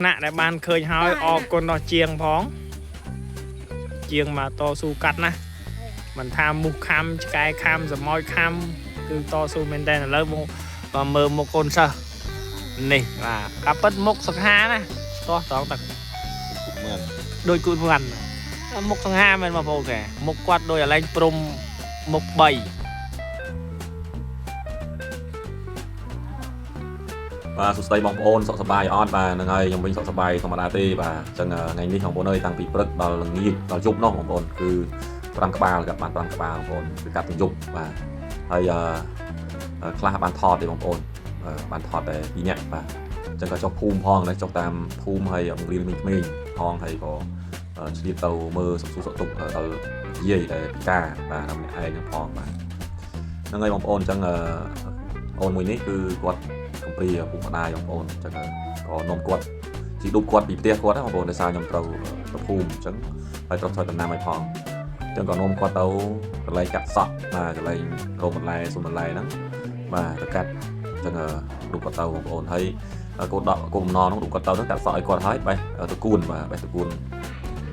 nạ để ban khơi hói o con nó chiêng phóng chiêng mà to su cắt nè mình tham mục khăm cái khăm rồi môi khăm cứ to su bên đây là lớn một và mờ một con sơ này là cặp bất mốc sắc ha nè to to tật đôi cụi vằn mốc sắc ha mình mà vô kẻ mốc quạt đôi là lên prom mốc bảy បាទសួស្តីបងប្អូនសុខសប្បាយអត់បាទហ្នឹងហើយខ្ញុំវិញសុខសប្បាយធម្មតាទេបាទអញ្ចឹងថ្ងៃនេះបងប្អូនអើយតាំងពីព្រឹកដល់ល្ងាចដល់យប់នោះបងប្អូនគឺ5ក្បាលកាត់បាន5ក្បាលបងប្អូនគឺកាត់ទាំងយប់បាទហើយខ្លះបានថតទេបងប្អូនបានថតតែ2នាក់បាទអញ្ចឹងក៏ចុះភូមិផងដែរចុះតាមភូមិហើយបង្រៀនក្មេងៗផងហើយក៏ឆ្លៀតទៅមើលសុខទុក្ខដល់យាយដែលពិការបាទម្នាក់ឯងហ្នឹងផងបាទហ្នឹងហើយបងប្អូនអញ្ចឹងអូនមួយនេះគឺគាត់កំព្រាពុកម្ដាយបងប្អូនអញ្ចឹងក៏នាំគាត់ជីឌុបគាត់ពីផ្ទះគាត់ណាបងប្អូនដោយសារខ្ញុំត្រូវទៅភូមិអញ្ចឹងហើយត្រូវធ្វើដំណាំឲ្យផងអញ្ចឹងក៏នាំគាត់ទៅកន្លែងកាត់សក់បាទកន្លែងរោមបន្លែសុំបន្លែហ្នឹងបាទទៅកាត់អញ្ចឹងឌុបគាត់ទៅបងប្អូនហើយគោលដកគោលបំណងហ្នឹងឌុបគាត់ទៅកាត់សក់ឲ្យគាត់ហើយបេះតកួនបាទបេះតកួន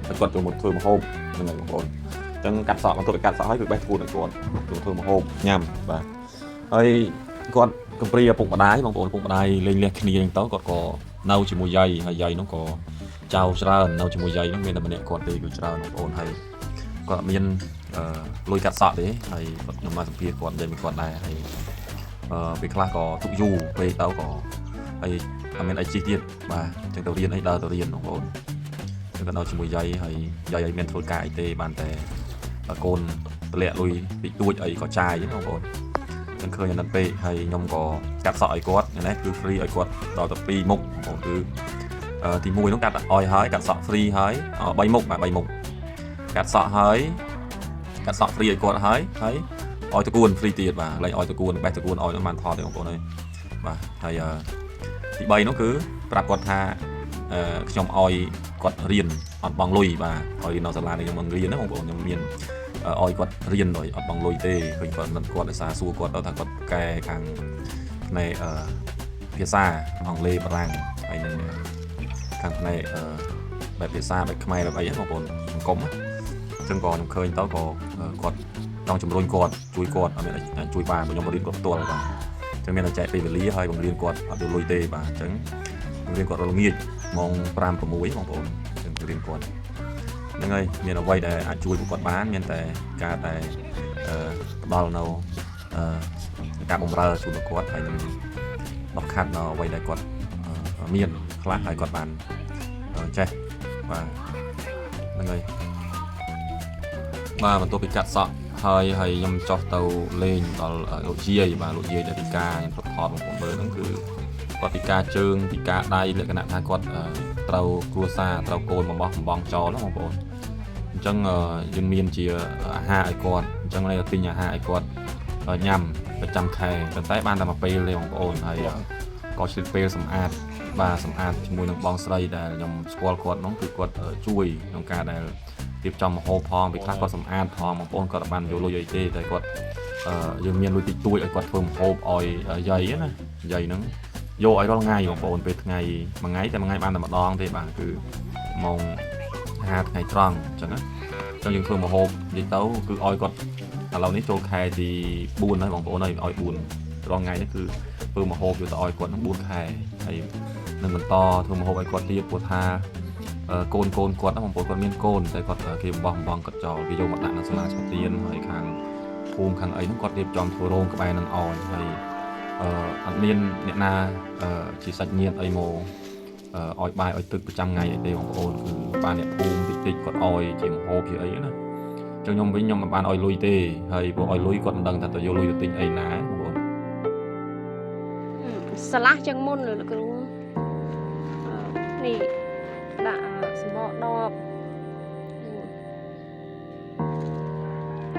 ហើយគាត់ចូលមកធ្វើម្ហូបហ្នឹងហើយបងប្អូនអញ្ចឹងកាត់សក់បន្ទាប់ពីកាត់សក់ហើយគឺបេះតកួនឲ្យគាត់ចូលធ្វើម្ហូបញ៉ាំបាទហើយគាត់កំព្រាពុកម្ដាយបងប្អូនពុកម្ដាយលេងលះគ្នាអញ្ចឹងទៅគាត់ក៏នៅជាមួយយាយហើយយាយនោះក៏ចៅច្រើននៅជាមួយយាយនោះមានតែម្នាក់គាត់ទេគឺច្រើនបងប្អូនហើយគាត់អត់មានលុយកាត់សក់ទេហើយខ្ញុំមកសម្ភាសគាត់និយាយមួយគាត់ដែរហើយពេលខ្លះក៏ទុកយូរពេលទៅក៏ហើយអត់មានអីជិះទៀតបាទអញ្ចឹងទៅរៀនអីដើរទៅរៀនបងប្អូនអញ្ចឹងក៏នៅជាមួយយាយហើយយាយអីមានធ្វើការអីទេបានតែកូនតម្លាក់លុយតិចតួចអីក៏ចាយបងប្អូនខ្ញុំឃើញអាណិតពេកហើយខ្ញុំក៏កាត់សក់ឲ្យគាត់ណាគឺ free ឲ្យគាត់ដល់ទៅ2មុខបងប្អូនគឺទី1នោះកាត់ឲ្យហើយកាត់សក់ free ហើយ3មុខបាទ3មុខកាត់សក់ហើយកាត់សក់ free ឲ្យគាត់ហើយឲ្យតកួន free ទៀតបាទឡើងឲ្យតកួនបេះតកួនឲ្យបានថតទេបងប្អូនអើយបាទហើយទី3នោះគឺប្រាប់គាត់ថាខ្ញុំឲ្យគាត់រៀនអត់បងលុយបាទឲ្យរៀននៅសាលានេះខ្ញុំមិនរៀនណាបងប្អូនខ្ញុំមានឲ្យគាត់រៀនដោយអត់បងលុយទេឃើញគាត់មិនគាត់ដោយសារសួរគាត់ទៅថាគាត់កែខាងផ្នែកភាសាអង់គ្លេសបារាំងហើយនឹងខាងផ្នែកបែបភាសាបែបខ្មែរបែបអីហ្នឹងបងប្អូនសង្គមអញ្ចឹងក៏ខ្ញុំឃើញទៅក៏គាត់ចង់ជំរុញគាត់ជួយគាត់អត់មានជួយបានខ្ញុំរៀនគាត់ផ្ទាល់បាទអញ្ចឹងមានតែចែកពេលវេលាហើយបង្រៀនគាត់អត់យកលុយទេបាទអញ្ចឹងបង្រៀនគាត់រល្ងាចម៉ោង5 6បងប្អូនអញ្ចឹងរៀនគាត់ហ្នឹងហើយមានអ្វីដែលអាចជួយពួកគាត់បានមានតែការតែផ្ដល់នៅការបម្រើជូនគាត់ហើយនឹងបកខាត់នៅអ្វីដែលគាត់មានខ្លះហើយគាត់បានចេះបាទហ្នឹងហើយបាទបន្ទាប់ពីកាត់សក់ហើយខ្ញុំចុះទៅលេងដល់លោកយាយបាទលោកយាយដែលពិការខ្ញុំថតបងប្អូនមើលហ្នឹងគឺគាត់ពិការជើងពិការដៃលក្ខណៈថាគាត់ត្រូវគ្រួសារត្រូវកូនបងចោលណាបងប្អូនអញ្ចឹងយើងមានជាអាហារឲ្យគាត់អញ្ចឹងเลยទិញអាហារឲ្យគាត់ញ៉ាំប្រចាំខែប៉ុន្តែបានតែមួយពេលទេបងប្អូនហើយក៏ឆ្លៀតពេលសម្អាតបាទសម្អាតជាមួយនឹងបងស្រីដែលខ្ញុំស្គាល់គាត់នោះគឺគាត់ជួយក្នុងការដែលរៀបចំម្ហូបផងពីខ្លះគាត់សម្អាតផងបងប្អូនគាត់បានយកលុយអីទេតែគាត់យើងមានលុយតិចតួចឲ្យគាត់ធ្វើម្ហូបឲ្យយាយណាយាយហ្នឹងយកឲ្យរាល់ថ្ងៃបងប្អូនពេលថ្ងៃមួយថ្ងៃតែមួយថ្ងៃបានតែម្ដងទេបាទគឺម៉ោង5ថ្ងៃត្រង់អញ្ចឹងណាអញ្ចឹងយើងធ្វើម្ហូបនិយាយទៅគឺឲ្យគាត់ឥឡូវនេះចូលខែទី4ហើយបងប្អូនឲ្យ4រាល់ថ្ងៃនេះគឺធ្វើម្ហូបយកទៅឲ្យគាត់នឹង4ខែហើយនឹងបន្តធ្វើម្ហូបឲ្យគាត់ទៀតព្រោះថាកូនគាត់ណាបងប្អូនគាត់មានកូនតែគាត់គេបងគាត់ចោលគេយកមកដាក់នៅសាលាឆាទៀនហើយខាងភូមិខាងអីហ្នឹងគាត់រៀបចំធ្វើរោងក្បែរនឹងឲ្យហើយអត់មានអ្នកណាជាសាច់ញាតិអីមកឲ្យបាយឲ្យទឹកប្រចាំថ្ងៃអីទេបងប្អូនគឺបានអ្នកភូមិតិចគាត់ឲ្យជាម្ហូបជាអីណាចឹងខ្ញុំវិញខ្ញុំមិនបានឲ្យលុយទេហើយព្រោះឲ្យលុយគាត់មិនដឹងថាទៅយកលុយទៅទិញអីណាបងប្អូនស្រឡះចឹងមុនលោកគ្រូនេះដាក់សម្បកដប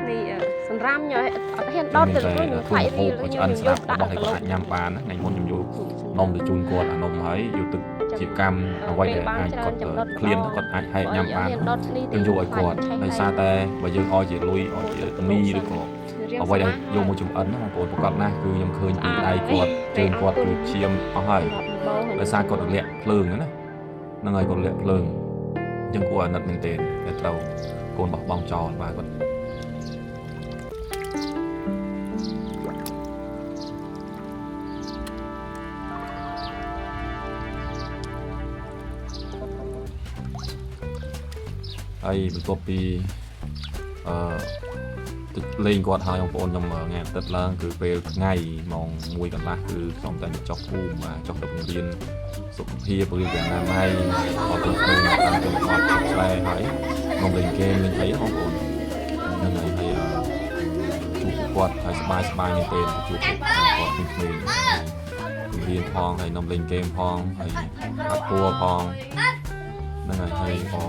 នេះសម្រាមញ៉ៃអត់ហ៊ានដុតទៅលោកគ្រូនឹងខ្លាចរីខ្ញុំយកដាក់របស់គាត់អាចញ៉ាំបានថ្ងៃមុនខ្ញុំយកនំទៅជូនគាត់អានំហើយយកទឹកជាកម្មអ្វីដែលអាចគាត់ឃ្លានគាត់អាចហែកញ៉ាំបានយើងយកឲ្យគាត់ដោយសារតែបើយើងឲ្យជាលុយឲ្យជាមីឬក៏អ្វីដែលយកមកចំអិនណាបងប្អូនប្រកបណាស់គឺខ្ញុំឃើញពីដៃគាត់ជើងគាត់គឺឈាមអស់ហើយដោយសារគាត់រលាក់ភ្លើងណា năng ngày còn lệ lường nhưng của nật mình tên để tàu cồn bọc bong tròn và còn ai bị copy lên quạt hai ông bồn nhom nghe tết lang cứ về ngày mong mùi còn lại cứ trong tay chọc phu mà chọc độc viênสุขภาพบริการนามัยพอตัวเองตั้งตัวพอใช้หายมองเล่นเกมเล่นไพ่ห้องโอนนั่นไงให้จูบกอดให้สบายสบายในเต็นจูบกอดเพลงเรียนพองให้นำเล่นเกมพองให้พักตัวพองนั่นไงให้พอ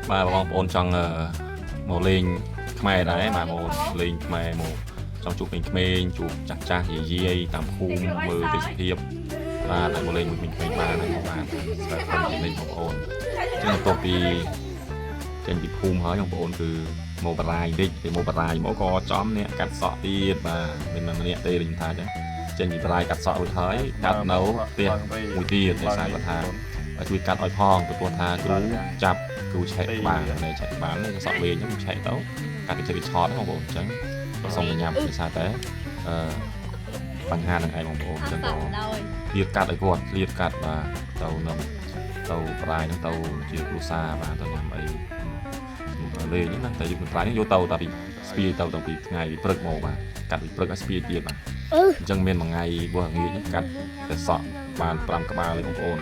มาบางโอนจังโมเล่นขมายได้มาโมเล่นขมายโมtrong chụp mình mê chụp chặt chặt gì tạm khung mơ để thực hiện và lại một lên mình ba này một bạn sẽ phần lên một ổn chứ là copy trên bị khung hỏi trong ổn từ một bài đi thì một bài mỗi có chóm nè cắt sọ tiền và mình là nè tê đình thái đấy trên bị bài cắt sọ thấy cắt nấu tiền mùi tiền để xài vật hàng và chui cắt ỏi phong của tuần tha cứ chập cứ chạy bàn này chạy bán lên sọ về nhưng chạy tấu cắt cái bị chót không ổn tránhก็ส่งยามไปซาแต่ปัญหาทางไอ้ของผมจะต้องเรียกกัดไอ้พวกเรียกกัดมาเตานำเตาปลายนั่งเตาเจียวลูซามาเตายำไอ้เลยนี่นะแต่ยุคปลายนี่โยเตาแต่ปีสปีเตาตั้งปีไงเปลือกโมมากัดปีเปลือกสปีเดียดมาจังเมียนบางไงบัวงี้กัดแต่สอบปานปรำกระบาเลยของโอน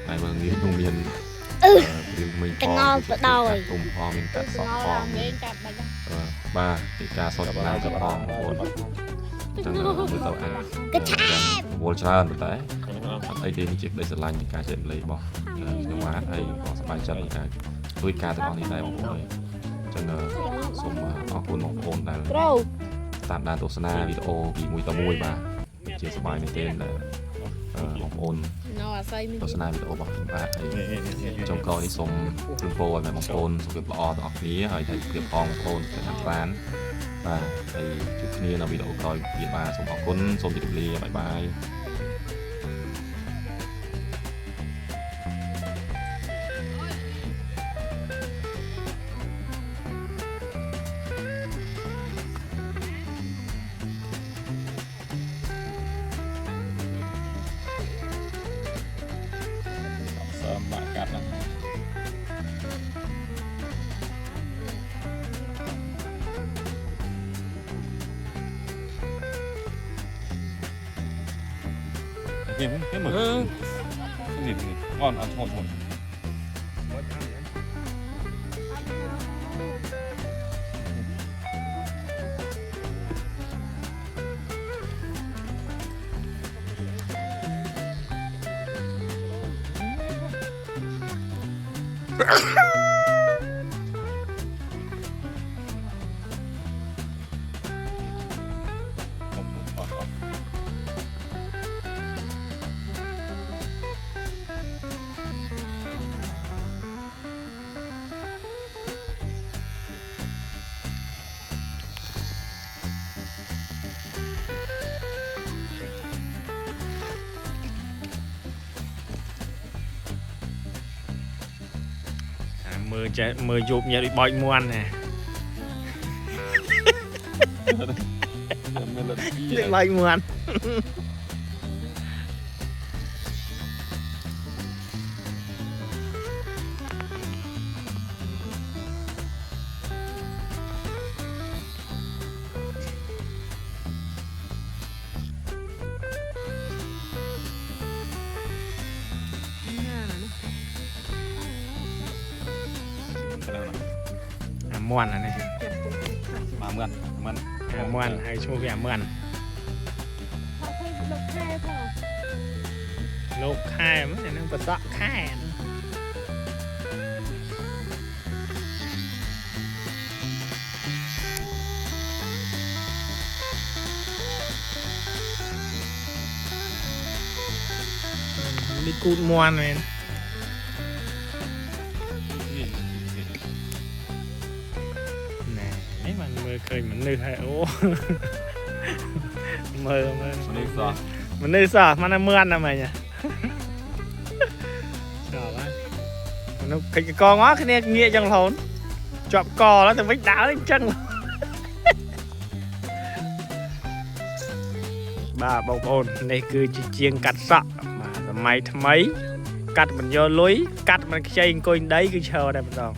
ไอ้บัวงี้โรงเรียนเรียนมีพอตุ่มพอมีกัดสอบพอba thì ca sốt là cho con bốn chẳng là với tàu bốn tràn được đấy đây thì chiếc đây sẽ lành thì ca chuyện lấy bỏ nhiều quá đây có sắp bài chân cái tôi ca từ con thì đây một người chẳng là sum có cuốn một ôn là tạm đàn tổ sana video vì mùi tàu mùi bà chia sẻ bài mình tên là một ôn tổ sana video bỏ chúng ta trong câu đi sum tương phô mà một ôn sum việc bỏ ở phía hay thầy việc phong một ôn cái thằng bán và thầy chụp kia là video coi việc bà sum bỏ cuốn sum việc lia bye bye bạn cắt lắm cái mực cái gì ngon ăn ngon ngon mưa chụp nhà đi bòi muôn nè đi bòi muôn muôn này này mà muôn hay chua vẻ muôn lục khai mới nó bật dọ khai đi cút muôn này mơ khơi mình nơi hay ô mơ mình nơi sọ mà nó mưa ăn là mày nhỉ nó cái con quá cái này nghĩa chẳng hồn chọn cò nó từ vách đá lên chân bà bông ôn này cứ chỉ chiên cắt sọ mà mày mấy cắt mình vô lưới cắt mình chơi coi đấy cứ chờ đây mình rồi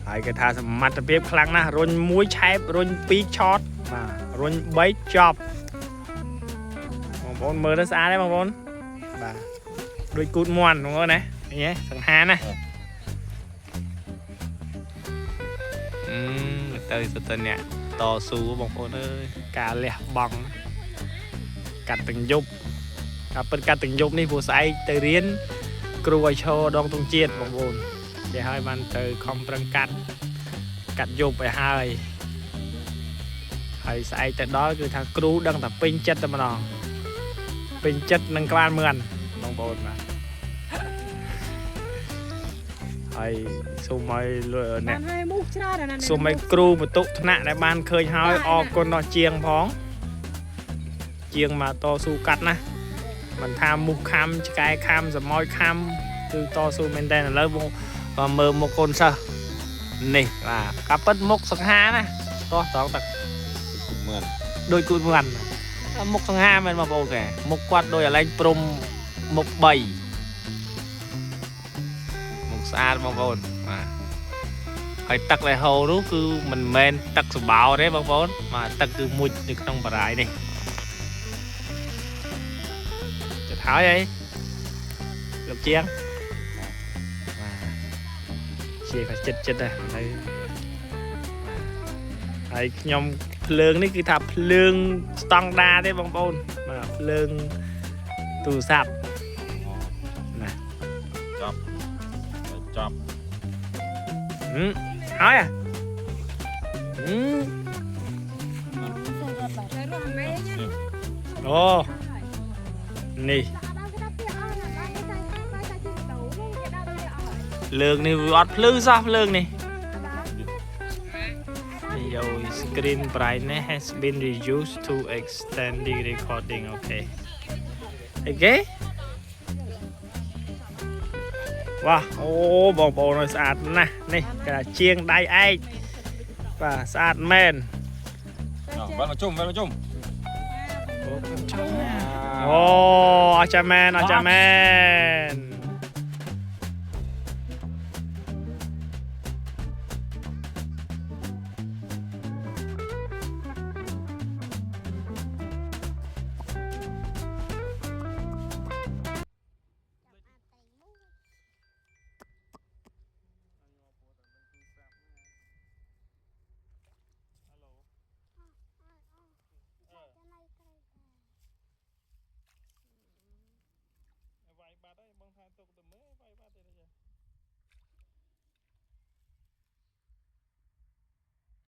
ai cái thà mặt tập bếp khăng na rồi muối chép rồi pi chót mà rồi bấy chop bông ôn mơ nó xa đấy bông ôn bà đôi cút muôn đúng không này nhé thằng Hà này tới tên nè to su bông ôn ơi cả lẹ bằng cắt từng dục cắt từng dục đi vô say từ riêng cua cho đông tung chiết bông ôn để hai bạn từ không trăng cắt dục về hai hay say từ đó cứ thằng cú đang tập pin chất mà nó pin chất nâng quan mượn bông ôn mà hay xung mấy lừa nè xung mấy cru một tụ nạ để ban khơi hói o con nó chiêng phóng chiêng mà to su cắt nè mình tham mục khăm cái khăm rồi môi khăm từ to su bên đây là lớn và mơ một con sơ nè là cặp bất mốc sang ha nè to to tật đôi cụi mượn mốc sang ha mình mà bầu kẻ mốc quạt đôi ở lên prom mốc bảy xa bông ôn mà phải tắc lại hồ đó cứ mình men tắc sờ bào đấy bông ôn mà tắc từ mùi từ trong bà rải này chật hỏi ấy gặp chiên chia phải chật này thấy nhom lương đấy cứ thập lương standard đấy bông ôn mà lương tù sạp này chop hỏi à ồ nè lương này vọt lư sao lương này rồi screen brightness has been reduced to extend the recording okay okay wow ô bông bông nó sạch nè này cái là chiên đai ai và sạch men vào chung ô acha men